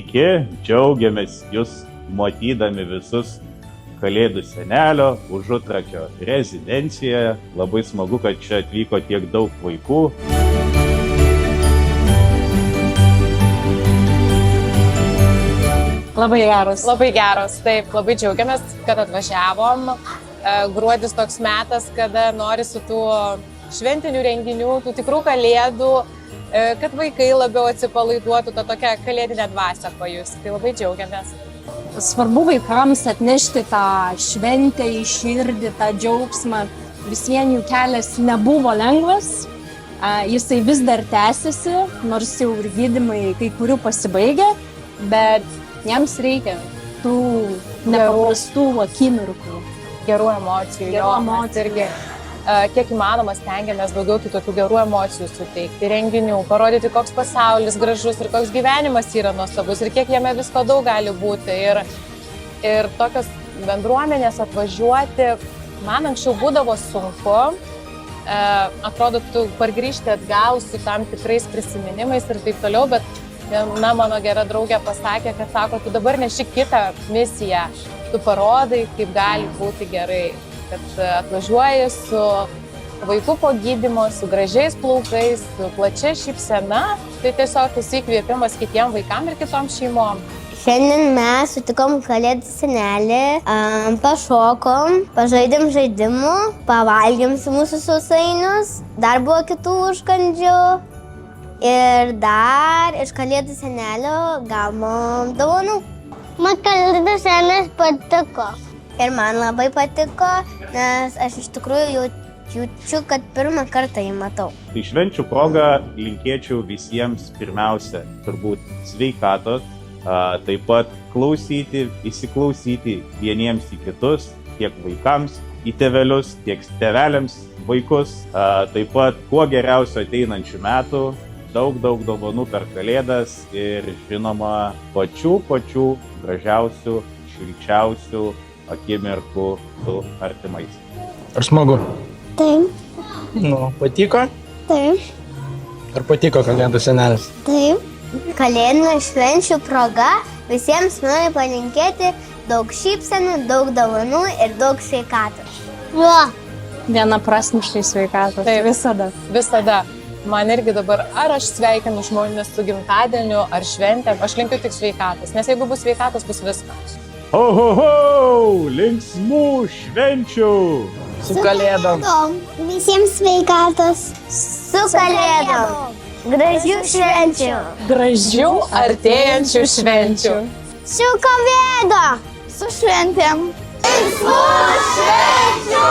Sveiki, džiaugiamės jūs matydami visus Kalėdų senelio Užutrakio rezidencijoje. Labai smagu, kad čia atvyko tiek daug vaikų. Labai geros, taip, labai džiaugiamės, kad atvažiavom. Gruodis toks metas, kada norisi tų šventinių renginių, tų tikrų kalėdų, kad vaikai labiau atsipalaiduotų, tą tokią kalėdinę dvasią pajusti. Tai labai džiaugiamės. Svarbu vaikams atnešti tą šventę į širdį, tą džiaugsmą. Visiems jų kelias nebuvo lengvas, jisai vis dar tęsiasi, nors jau ir gydymai kai kurių pasibaigė, bet jiems reikia tų nepaprastų akimirkų. Gerų emocijų. Irgi, kiek įmanoma stengiamės daugiau tų tokių gerų emocijų suteikti, renginių, parodyti, koks pasaulis gražus ir koks gyvenimas yra nuostabus ir kiek jame visko daug gali būti. Ir tokios bendruomenės atvažiuoti, man anksčiau būdavo sunku. Atrodo, tu pargrįžti atgal su tam tikrais prisiminimais ir taip toliau, bet viena mano gera draugė pasakė, kad sako, tu dabar neši kitą misiją, tu parodai, kaip gali būti gerai, kad atvažiuoji su vaiku po gydymo, su gražiais plaukais, su plačia šypsena, tai tiesiog esi įkvėpimas kitiem vaikam ir kitom šeimom. Šiandien mes sutikom Kalėdų senelį, pašokom, pažaidėm žaidimų, pavalgėm su mūsų sausainius, dar buvo kitų užkandžių. Ir dar iš Kalėdų senelio gavom dovanų. Man Kalėdų senelis patiko. Ir man labai patiko, nes aš iš tikrųjų jaučiu, kad pirmą kartą jį matau. Tai švenčių proga linkėčiau visiems pirmiausia, turbūt sveikatos, taip pat klausyti, įsiklausyti vieniems į kitus, tiek vaikams, į tėvelius, tiek tėveliams vaikus, taip pat kuo geriausio ateinančių metų. Daug dovanų per Kalėdas ir žinoma pačių gražiausių, šilčiausių akimirkų su artimais. Ar smagu? Taip. Patiko? Taip. Ar patiko Kalėdų senelis? Taip. Kalėdinių švenčių proga visiems noriu palinkėti daug šypsenų, daug dovanų ir daug sveikatos. Vienaprasmiškai sveikatos. Tai Visada. Man irgi dabar, ar aš sveikinu žmonės su gimtadieniu, ar šventėm, aš linkiu tik sveikatos, nes jeigu bus sveikatos, bus viskas. Ho, ho, ho! Linksmų švenčių! Su Kalėdom! Visiems sveikatos. Su Kalėdom! Gražių švenčių! Gražių artėjančių švenčių! Su Kalėdom. Su šventėm. Linksmų švenčių!